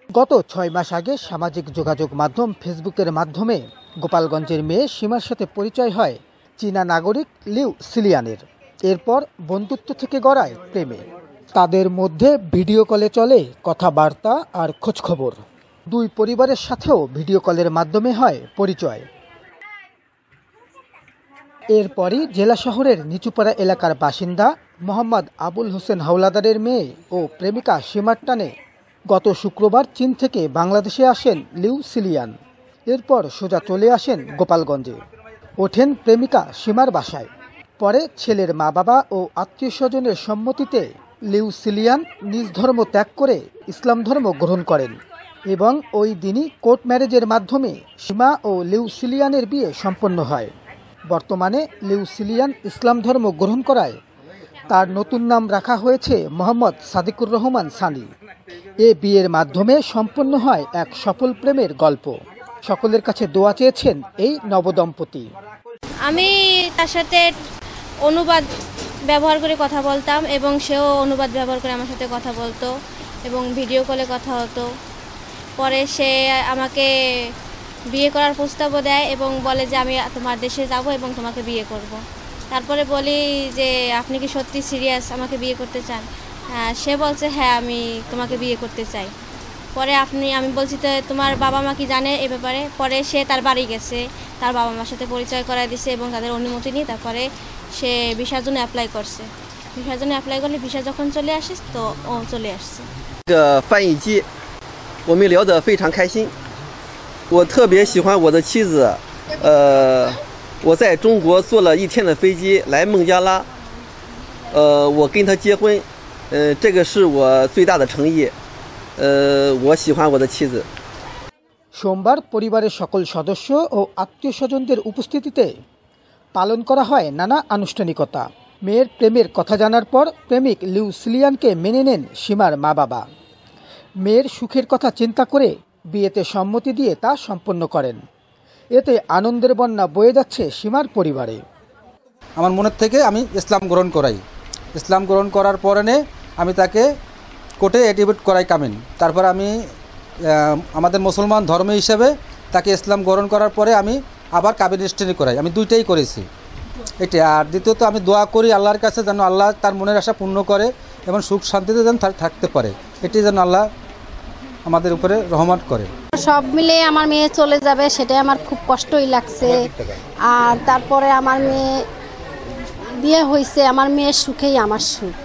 গত ৬ মাস আগে সামাজিক যোগাযোগ মাধ্যম ফেসবুকের মাধ্যমে গোপালগঞ্জের মেয়ে সীমার সাথে পরিচয় হয় চীনা নাগরিক লিউ সিলিয়ানের। এরপর বন্ধুত্ব থেকে গড়ায় প্রেমে। তাদের মধ্যে ভিডিও কলে চলে কথাবার্তা আর খোঁজখবর। দুই পরিবারের সাথেও ভিডিও কলের মাধ্যমে হয় পরিচয়। এরপরই জেলা শহরের নিচুপাড়া এলাকার বাসিন্দা মোহাম্মদ আবুল হোসেন হাওলাদারের মেয়ে ও প্রেমিকা সীমার টানে গত শুক্রবার চীন থেকে বাংলাদেশে আসেন লিউ সিলিয়ান। এরপর সোজা চলে আসেন গোপালগঞ্জে, ওঠেন প্রেমিকা সীমার বাসায়। পরে ছেলের মা বাবা ও আত্মীয় স্বজনের সম্মতিতে লিউ সিলিয়ান নিজ ধর্ম ত্যাগ করে ইসলাম ধর্ম গ্রহণ করেন এবং ওই দিনই কোর্ট ম্যারেজের মাধ্যমে সীমা ও লিউ সিলিয়ানের বিয়ে সম্পন্ন হয়। বর্তমানে লিউ সিলিয়ান ইসলাম ধর্ম গ্রহণ করায় তার নতুন নাম রাখা হয়েছে মোহাম্মদ সাদিকুর রহমান সানি। এ বিয়ের মাধ্যমে সম্পন্ন হয় এক সফল প্রেমের গল্প। সকলের কাছে দোয়া চেয়েছেন এই নবদম্পতি। আমি তার সাথে অনুবাদ ব্যবহার করে কথা বলতাম এবং সেও অনুবাদ ব্যবহার করে আমার সাথে কথা বলতো এবং ভিডিও কলে কথা হতো। পরে সে আমাকে বিয়ে করার প্রস্তাবও দেয় এবং বলে যে আমি তোমার দেশে যাব এবং তোমাকে বিয়ে করব। তারপরে বলি যে আপনি কি সত্যি সিরিয়াস, আমাকে বিয়ে করতে চান? সে বলছে হ্যাঁ, আমি তোমাকে বিয়ে করতে চাই। পরে আমি বলছি তো তোমার বাবা মা কি জানে এ ব্যাপারে? পরে সে তার বাড়ি গেছে, তার বাবা মার সাথে পরিচয় করায় দিছে এবং তাদের অনুমতি নিয়ে তারপরে সে ভিসার জন্য অ্যাপ্লাই করছে। ভিসার জন্য অ্যাপ্লাই করলে ভিসা যখন চলে আসে তো ও চলে আসছে। 翻译机我们聊得非常开心，我特别喜欢我的妻子，我在中国坐了1天的飞机来孟加拉，我跟她结婚，这个是我最大的诚意，我喜欢我的妻子。সোমবার পরিবারের সকল সদস্য ও আত্মীয় স্বজনদের উপস্থিতিতে পালন করা হয় নানা আনুষ্ঠানিকতা। মেয়ের প্রেমের কথা জানার পর প্রেমিক লিউ সিলিয়ানকে মেনে নেন সীমার মা বাবা। মেয়ের সুখের কথা চিন্তা করে বিয়েতে সম্মতি দিয়ে তা সম্পন্ন করেন। এতে আনন্দের বন্যা বয়ে যাচ্ছে সীমার পরিবারে। আমার মনের থেকে আমি ইসলাম গ্রহণ করাই। ইসলাম গ্রহণ করার পরে আমি তাকে কোর্টে এডিবিট করাই কামিন। তারপর আমি আমাদের মুসলমান ধর্ম হিসেবে তাকে ইসলাম গ্রহণ করার পরে আমি আবার কাবিন রেজিস্ট্রি করাই। আমি দুইটাই করেছি এটা। আর দ্বিতীয়ত আমি দোয়া করি আল্লাহর কাছে যেন আল্লাহ তার মনের আশা পূর্ণ করে এবং সুখ শান্তিতে যেন থাকতে পারে, এটি যেন আল্লাহ আমাদের উপরে রহমত করে। সব মিলে আমার মেয়ে চলে যাবে সেটাই আমার খুব কষ্টই লাগছে। আর তারপরে আমার মেয়ে বিয়ে হয়েছে, আমার মেয়ের সুখেই আমার সুখ।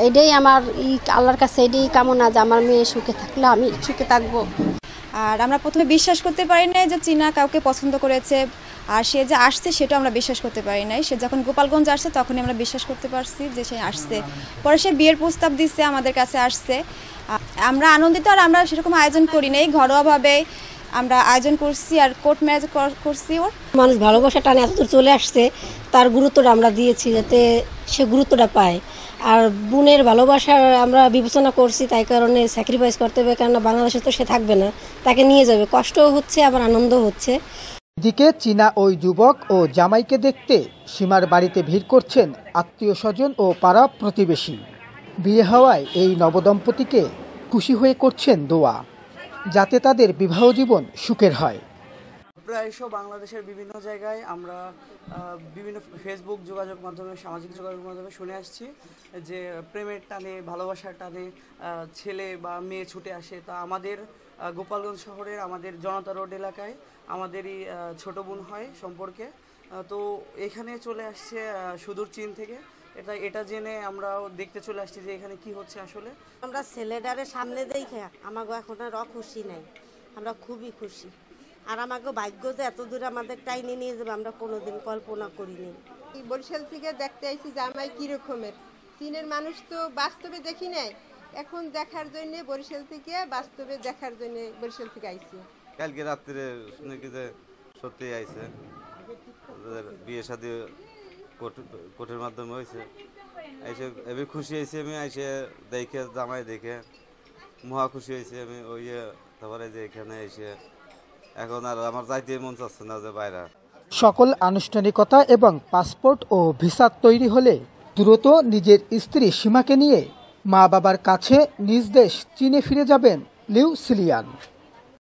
এইটাই আমার আল্লাহর কাছে এটাই কামনা যে আমার মেয়ে সুখে থাকলে আমি সুখে থাকবো। আর আমরা প্রথমে বিশ্বাস করতে পারি নাই যে চীনা কাউকে পছন্দ করেছে, আর সে যে আসছে সেটা আমরা বিশ্বাস করতে পারি নাই। সে যখন গোপালগঞ্জ আসছে তখনই আমরা বিশ্বাস করতে পারছি যে সে আসছে। পরে সে বিয়ের প্রস্তাব দিচ্ছে, আমাদের কাছে আসছে। আমরা আনন্দিত। আর আমরা সেরকম আয়োজন করি নাই, ঘরোয়াভাবে আমরা আয়োজন করছি আর কোর্ট ম্যারেজ করছি। ওর মানুষ ভালোবাসা টানে এতদূর চলে আসছে, তার গুরুত্বটা আমরা দিয়েছি যাতে সে গুরুত্বটা পায়। আর বোনের ভালোবাসা আমরা বিবেচনা করছি, তাই কারণে স্যাক্রিফাইস করতে হবে, কেননা বাংলাদেশে তো সে থাকবে না, তাকে নিয়ে যাবে। কষ্টও হচ্ছে আবার আনন্দও হচ্ছে। এদিকে চীনা ওই যুবক ও জামাইকে দেখতে সীমার বাড়িতে ভিড় করছেন আত্মীয় স্বজন ও পাড়া প্রতিবেশী। বিয়ে হওয়ায় এই নবদম্পতিকে খুশি হয়ে করছেন দোয়া, যাতে তাদের বিবাহ জীবন সুখের হয়। প্রায়শ বাংলাদেশের বিভিন্ন জায়গায় আমরা বিভিন্ন ফেসবুক যোগাযোগ মাধ্যমে, সামাজিক যোগাযোগ মাধ্যমে শুনে আসছি যে প্রেমের টানে, ভালোবাসার টানে ছেলে বা মেয়ে ছুটে আসে। তা আমাদের গোপালগঞ্জ শহরের আমাদের জনতা রোড এলাকায় আমাদেরই ছোট বোন হয় সম্পর্কে। তো এখানে চলে আসছে সুদূর চীন থেকে। এটা জেনে আমরাও দেখতে চলে আসছি যে এখানে কি হচ্ছে আসলে। আমরা ছেলেটারে সামনে দেখে আমাকে এখন আর খুশি নাই, আমরা খুবই খুশি। আর আমাকে ভাগ্য যে এত দূর আমাদের টাইনে নিয়ে যাবে আমরা কোনোদিন কল্পনা করিনি। বরিশাল থেকে দেখতে আইছি জামাই কিরকমের। চীনের মানুষ তো বাস্তবে দেখি নাই, এখন দেখার জন্য বরিশাল থেকে, বাস্তবে দেখার জন্য বরিশাল থেকে আইছি। কালকে রাত্রে শুনে কি যে সত্যি আইছে, বিয়ে শাদী কোর্টের মাধ্যমে হয়েছে। এসে এবার খুশি হয়েছি আমি, এসে দেখে জামাই দেখে মহা খুশি হয়েছি আমি। ওই তারপরে যে এখানে এসে এখন আর আমার যাইতে মন চাচ্ছে না যে বাইরে। সকল আনুষ্ঠানিকতা এবং পাসপোর্ট ও ভিসা তৈরি হলে দ্রুত নিজের স্ত্রী সীমাকে নিয়ে মা বাবার কাছে নিজ দেশ চীনে ফিরে যাবেন লিউ সিলিয়ান।